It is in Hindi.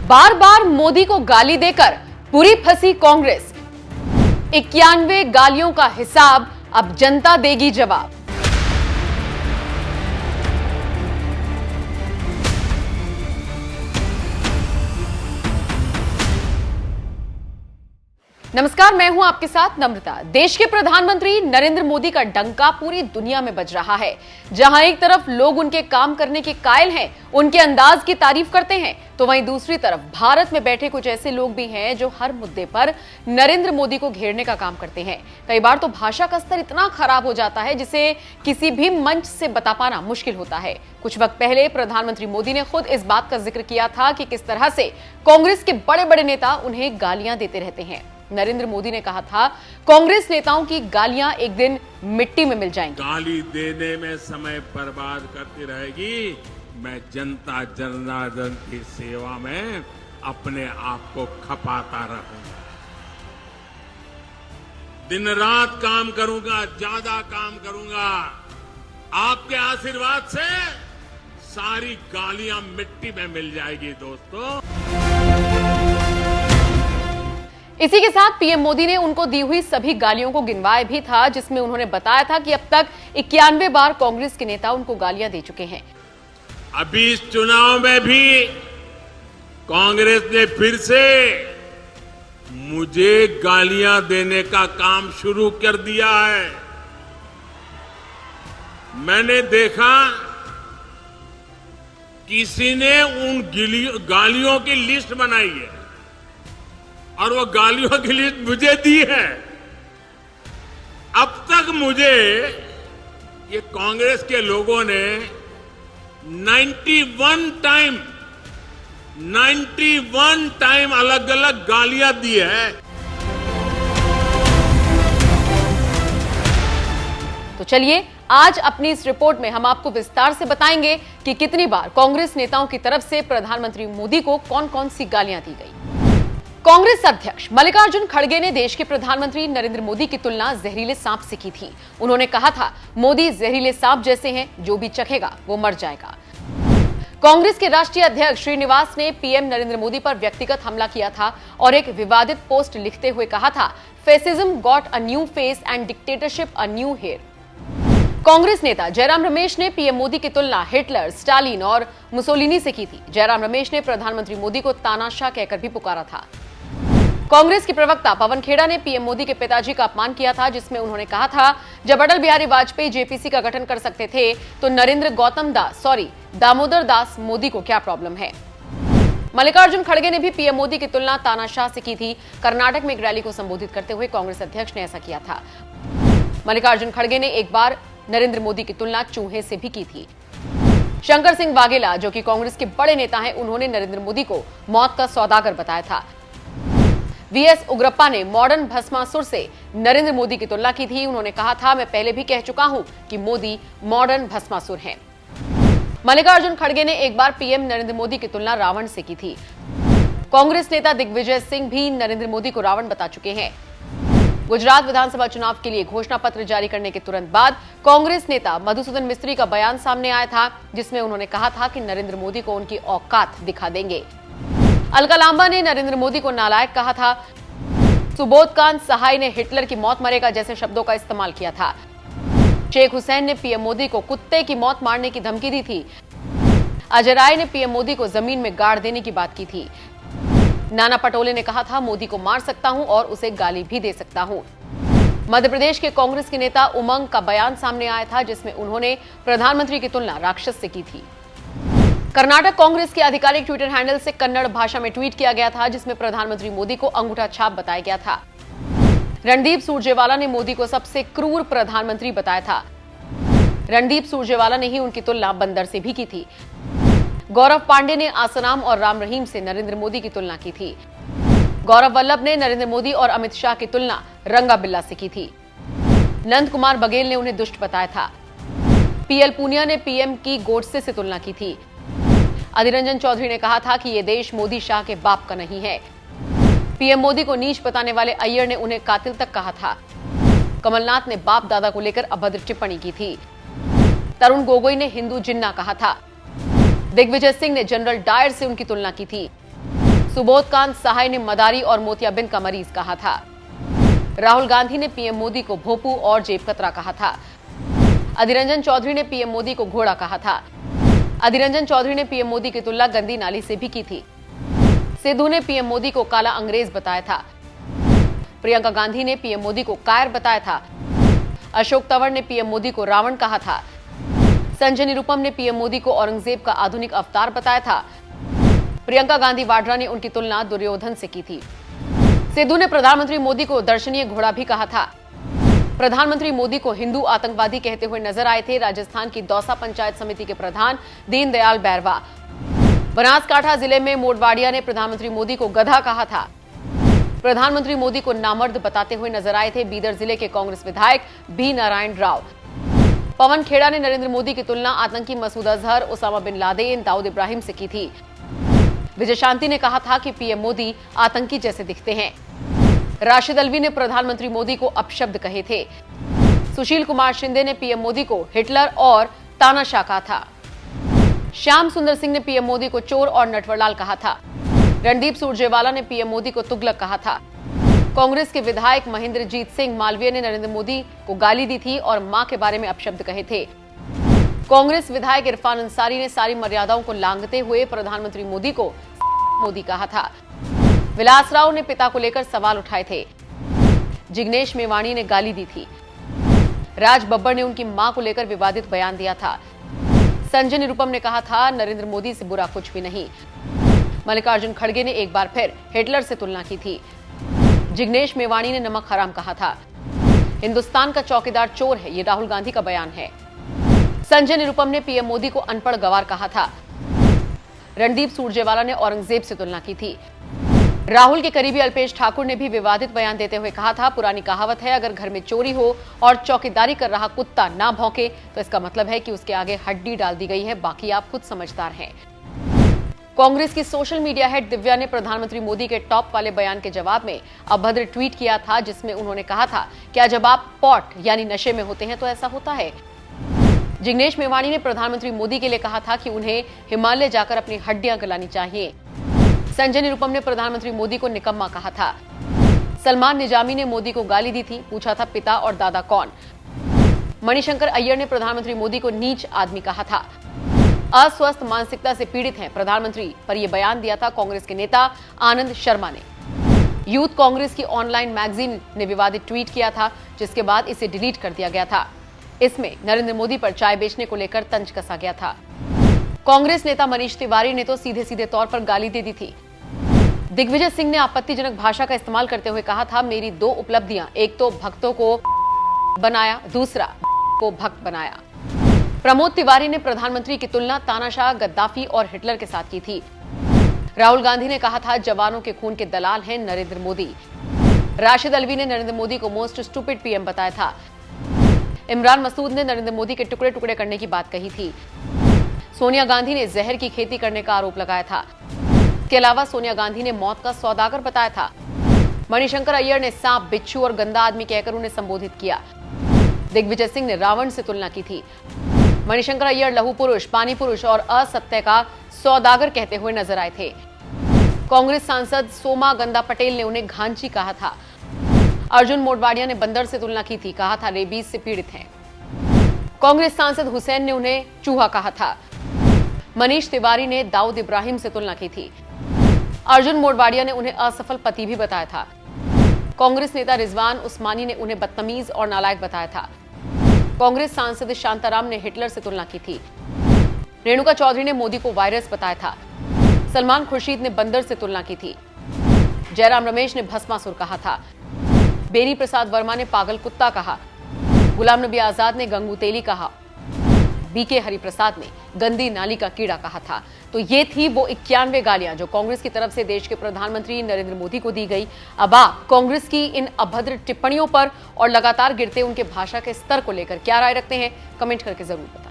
बार बार मोदी को गाली देकर पूरी फंसी कांग्रेस। 91 गालियों का हिसाब अब जनता देगी जवाब। नमस्कार, मैं हूं आपके साथ नम्रता। देश के प्रधानमंत्री नरेंद्र मोदी का डंका पूरी दुनिया में बज रहा है। जहां एक तरफ लोग उनके काम करने के कायल हैं, उनके अंदाज की तारीफ करते हैं, तो वहीं दूसरी तरफ भारत में बैठे कुछ ऐसे लोग भी हैं जो हर मुद्दे पर नरेंद्र मोदी को घेरने का काम करते हैं। कई बार तो भाषा का स्तर इतना खराब हो जाता है जिसे किसी भी मंच से बता पाना मुश्किल होता है। कुछ वक्त पहले प्रधानमंत्री मोदी ने खुद इस बात का जिक्र किया था कि किस तरह से कांग्रेस के बड़े बड़े नेता उन्हें गालियां देते रहते हैं। नरेंद्र मोदी ने कहा था, कांग्रेस नेताओं की गालियां एक दिन मिट्टी में मिल जाएंगी। गाली देने में समय बर्बाद करती रहेगी, मैं जनता जनार्दन की सेवा में अपने आप को खपाता रहूंगा। दिन रात काम करूंगा, ज्यादा काम करूंगा। आपके आशीर्वाद से सारी गालियां मिट्टी में मिल जाएगी दोस्तों। इसी के साथ पीएम मोदी ने उनको दी हुई सभी गालियों को गिनवाया भी था, जिसमें उन्होंने बताया था कि अब तक 91 बार कांग्रेस के नेता उनको गालियां दे चुके हैं। अभी इस चुनाव में भी कांग्रेस ने फिर से मुझे गालियां देने का काम शुरू कर दिया है। मैंने देखा किसी ने उन गालियों की लिस्ट बनाई है और वो गालियों की लिस्ट मुझे दी है। अब तक मुझे ये कांग्रेस के लोगों ने 91 टाइम अलग अलग गालियां दी है। तो चलिए, आज अपनी इस रिपोर्ट में हम आपको विस्तार से बताएंगे कि कितनी बार कांग्रेस नेताओं की तरफ से प्रधानमंत्री मोदी को कौन कौन सी गालियां दी गई। कांग्रेस अध्यक्ष मल्लिकार्जुन खड़गे ने देश के प्रधानमंत्री नरेंद्र मोदी की तुलना जहरीले सांप से की थी। उन्होंने कहा था, मोदी जहरीले सांप जैसे हैं, जो भी चखेगा वो मर जाएगा। कांग्रेस के राष्ट्रीय अध्यक्ष श्रीनिवास ने पीएम नरेंद्र मोदी पर व्यक्तिगत हमला किया था और एक विवादित पोस्ट लिखते हुए कहा था, fascism got a new face and dictatorship a new heir. Congress नेता जयराम रमेश ने पीएम मोदी की तुलना हिटलर, स्टालिन और मुसोलिनी से की थी। जयराम रमेश ने प्रधानमंत्री मोदी को तानाशाह कहकर भी पुकारा था। कांग्रेस के प्रवक्ता पवन खेड़ा ने पीएम मोदी के पिताजी का अपमान किया था, जिसमें उन्होंने कहा था, जब अटल बिहारी वाजपेयी जेपीसी का गठन कर सकते थे तो नरेंद्र दामोदर दास मोदी को क्या प्रॉब्लम है। मल्लिकार्जुन खड़गे ने भी पीएम मोदी की तुलना तानाशाह से की थी। कर्नाटक में एक रैली को संबोधित करते हुए कांग्रेस अध्यक्ष ने ऐसा किया था। मल्लिकार्जुन खड़गे ने एक बार नरेंद्र मोदी की तुलना चूहे से भी की थी। शंकर सिंह वाघेला, जो कि कांग्रेस के बड़े नेता हैं, उन्होंने नरेंद्र मोदी को मौत का सौदागर बताया था। वीएस उग्रप्पा ने मॉडर्न भस्मासुर से नरेंद्र मोदी की तुलना की थी। उन्होंने कहा था, मैं पहले भी कह चुका हूं कि मोदी मॉडर्न भस्मासुर हैं। मल्लिकार्जुन खड़गे ने एक बार पीएम नरेंद्र मोदी की तुलना रावण से की थी। कांग्रेस नेता दिग्विजय सिंह भी नरेंद्र मोदी को रावण बता चुके हैं। गुजरात विधानसभा चुनाव के लिए घोषणा पत्र जारी करने के तुरंत बाद कांग्रेस नेता मधुसूदन मिस्त्री का बयान सामने आया था, जिसमें उन्होंने कहा था कि नरेंद्र मोदी को उनकी औकात दिखा देंगे। अलका लांबा ने नरेंद्र मोदी को नालायक कहा था। सुबोध कांत सहाय ने हिटलर की मौत मरेगा जैसे शब्दों का इस्तेमाल किया था। शेख हुसैन ने पीएम मोदी को कुत्ते की मौत मारने की धमकी दी थी। अजय राय ने पीएम मोदी को जमीन में गाड़ देने की बात की थी। नाना पटोले ने कहा था, मोदी को मार सकता हूं और उसे गाली भी दे सकता हूं। मध्य प्रदेश के कांग्रेस के नेता उमंग का बयान सामने आया था, जिसमें उन्होंने प्रधानमंत्री की तुलना राक्षस से की थी। कर्नाटक कांग्रेस के आधिकारिक ट्विटर हैंडल से कन्नड़ भाषा में ट्वीट किया गया था, जिसमें प्रधानमंत्री मोदी को अंगूठा छाप बताया गया था। रणदीप सुरजेवाला ने मोदी को सबसे क्रूर प्रधानमंत्री बताया था। रणदीप सुरजेवाला ने ही उनकी तुलना बंदर से भी की थी। गौरव पांडे ने आसनाम और राम रहीम से नरेंद्र मोदी की तुलना की थी। गौरव वल्लभ ने नरेंद्र मोदी और अमित शाह की तुलना रंगा बिल्ला से की थी। नंद कुमार बघेल ने उन्हें दुष्ट बताया था। पीएल पूनिया ने पीएम की गोडसे से तुलना की थी। अधीर रंजन चौधरी ने कहा था कि ये देश मोदी शाह के बाप का नहीं है। पीएम मोदी को नीच बताने वाले अय्यर ने उन्हें कातिल तक कहा था। कमलनाथ ने बाप दादा को लेकर अभद्र टिप्पणी की थी। तरुण गोगोई ने हिंदू जिन्ना कहा था। दिग्विजय सिंह ने जनरल डायर से उनकी तुलना की थी। सुबोधकांत सहाय ने मदारी और मोतियाबिंद का मरीज कहा था। राहुल गांधी ने पीएम मोदी को भोपू और जेब कतरा कहा था। अधीर रंजन चौधरी ने पीएम मोदी को घोड़ा कहा था। अधीर रंजन चौधरी ने पीएम मोदी की तुलना गंदी नाली से भी की थी। सिद्धू ने पीएम मोदी को काला अंग्रेज बताया था। प्रियंका गांधी ने पीएम मोदी को कायर बताया था। अशोक तंवर ने पीएम मोदी को रावण कहा था। संजय निरुपम ने पीएम मोदी को औरंगजेब का आधुनिक अवतार बताया था। प्रियंका गांधी वाड्रा ने उनकी तुलना दुर्योधन से की थी। सिद्धू ने प्रधानमंत्री मोदी को दर्शनीय घोड़ा भी कहा था। प्रधानमंत्री मोदी को हिंदू आतंकवादी कहते हुए नजर आए थे राजस्थान की दौसा पंचायत समिति के प्रधान दीनदयाल बैरवा। बनासकांठा जिले में मोडवाडिया ने प्रधानमंत्री मोदी को गधा कहा था। प्रधानमंत्री मोदी को नामर्द बताते हुए नजर आए थे बीदर जिले के कांग्रेस विधायक बी नारायण राव। पवन खेड़ा ने नरेंद्र मोदी की तुलना आतंकी मसूद अजहर, उसामा बिन लादेन, दाऊद इब्राहिम से की थी। विजय शांति ने कहा था कि पीएम मोदी आतंकी जैसे दिखते हैं। राशिद अल्वी ने प्रधानमंत्री मोदी को अपशब्द कहे थे। सुशील कुमार शिंदे ने पीएम मोदी को हिटलर और तानाशाह कहा था। श्याम सुंदर सिंह ने पीएम मोदी को चोर और नटवरलाल कहा था। रणदीप सुरजेवाला ने पीएम मोदी को तुगलक कहा था। कांग्रेस के विधायक महेंद्रजीत सिंह मालवीय ने नरेंद्र मोदी को गाली दी थी और मां के बारे में अपशब्द कहे थे। कांग्रेस विधायक इरफान अंसारी ने सारी मर्यादाओं को लांघते हुए प्रधानमंत्री मोदी को मोदी कहा था। विलास राव ने पिता को लेकर सवाल उठाए थे। जिग्नेश मेवाणी ने गाली दी थी। राज बब्बर ने उनकी मां को लेकर विवादित बयान दिया था। संजय निरुपम ने कहा था नरेंद्र मोदी से बुरा कुछ भी नहीं। मल्लिकार्जुन खड़गे ने एक बार फिर हिटलर से तुलना की थी। जिग्नेश मेवाणी ने नमक हराम कहा था। हिंदुस्तान का चौकीदार चोर है, ये राहुल गांधी का बयान है। संजय निरुपम ने पीएम मोदी को अनपढ़ गवार कहा था। रणदीप सुरजेवाला ने औरंगजेब से तुलना की थी। राहुल के करीबी अल्पेश ठाकुर ने भी विवादित बयान देते हुए कहा था पुरानी कहावत है अगर घर में चोरी हो और चौकीदारी कर रहा कुत्ता ना भौंके तो इसका मतलब है कि उसके आगे हड्डी डाल दी गई है, बाकी आप खुद समझदार हैं। कांग्रेस की सोशल मीडिया हेड दिव्या ने प्रधानमंत्री मोदी के टॉप वाले बयान के जवाब में अभद्र ट्वीट किया था जिसमें उन्होंने कहा था क्या जब आप पॉट यानी नशे में होते हैं तो ऐसा होता है। जिग्नेश मेवाणी ने प्रधानमंत्री मोदी के लिए कहा था कि उन्हें हिमालय जाकर अपनी हड्डियां गलानी चाहिए। संजय निरुपम ने प्रधानमंत्री मोदी को निकम्मा कहा था। सलमान निजामी ने मोदी को गाली दी थी, पूछा था पिता और दादा कौन। मणिशंकर अय्यर ने प्रधानमंत्री मोदी को नीच आदमी कहा था। अस्वस्थ मानसिकता से पीड़ित हैं प्रधानमंत्री पर यह बयान दिया था कांग्रेस के नेता आनंद शर्मा ने। यूथ कांग्रेस की ऑनलाइन मैगजीन ने विवादित ट्वीट किया था जिसके बाद इसे डिलीट कर दिया गया था। इसमें नरेंद्र मोदी पर चाय बेचने को लेकर तंज कसा गया था। कांग्रेस नेता मनीष तिवारी ने तो सीधे सीधे तौर पर गाली दे दी थी। दिग्विजय सिंह ने आपत्तिजनक भाषा का इस्तेमाल करते हुए कहा था मेरी दो उपलब्धियां, एक तो भक्तों को बनाया, दूसरा को भक्त बनाया। प्रमोद तिवारी ने प्रधानमंत्री की तुलना तानाशाह, गद्दाफी और हिटलर के साथ की थी। राहुल गांधी ने कहा था जवानों के खून के दलाल हैं नरेंद्र मोदी। राशिद अल्वी ने नरेंद्र मोदी को मोस्ट स्टूपिड पीएम बताया था। इमरान मसूद ने नरेंद्र मोदी के टुकड़े टुकड़े करने की बात कही थी। सोनिया गांधी ने जहर की खेती करने का आरोप लगाया था। इसके अलावा सोनिया गांधी ने मौत का सौदागर बताया था। मणिशंकर अय्यर ने सांप, बिच्छू और गंदा आदमी कहकर उन्हें संबोधित किया। दिग्विजय सिंह ने रावण से तुलना की थी। मणिशंकर अय्यर लहू पुरुष, पानी पुरुष और असत्य का सौदागर कहते हुए नजर आए थे। कांग्रेस सांसद सोमा गंदा पटेल ने उन्हें घांची कहा था। अर्जुन मोडवाडिया ने बंदर से तुलना की थी, कहा था रेबीज से पीड़ित हैं। कांग्रेस सांसद हुसैन ने उन्हें चूहा कहा था। मनीष तिवारी ने दाऊद इब्राहिम से तुलना की थी। अर्जुन मोडवाडिया ने उन्हें असफल पति भी बताया था। कांग्रेस नेता रिजवान उस्मानी ने उन्हें बदतमीज और नालायक बताया था। कांग्रेस सांसद शांताराम ने हिटलर से तुलना की थी। रेणुका चौधरी ने मोदी को वायरस बताया था। सलमान खुर्शीद ने बंदर से तुलना की थी। जयराम रमेश ने भस्मासुर कहा था। बेनी प्रसाद वर्मा ने पागल कुत्ता कहा। गुलाम नबी आजाद ने गंगूतेली कहा। बीके हरिप्रसाद ने गंदी नाली का कीड़ा कहा था। तो ये थी वो 91 गालियां जो कांग्रेस की तरफ से देश के प्रधानमंत्री नरेंद्र मोदी को दी गई। अब आप कांग्रेस की इन अभद्र टिप्पणियों पर और लगातार गिरते उनके भाषा के स्तर को लेकर क्या राय रखते हैं, कमेंट करके जरूर बताएं।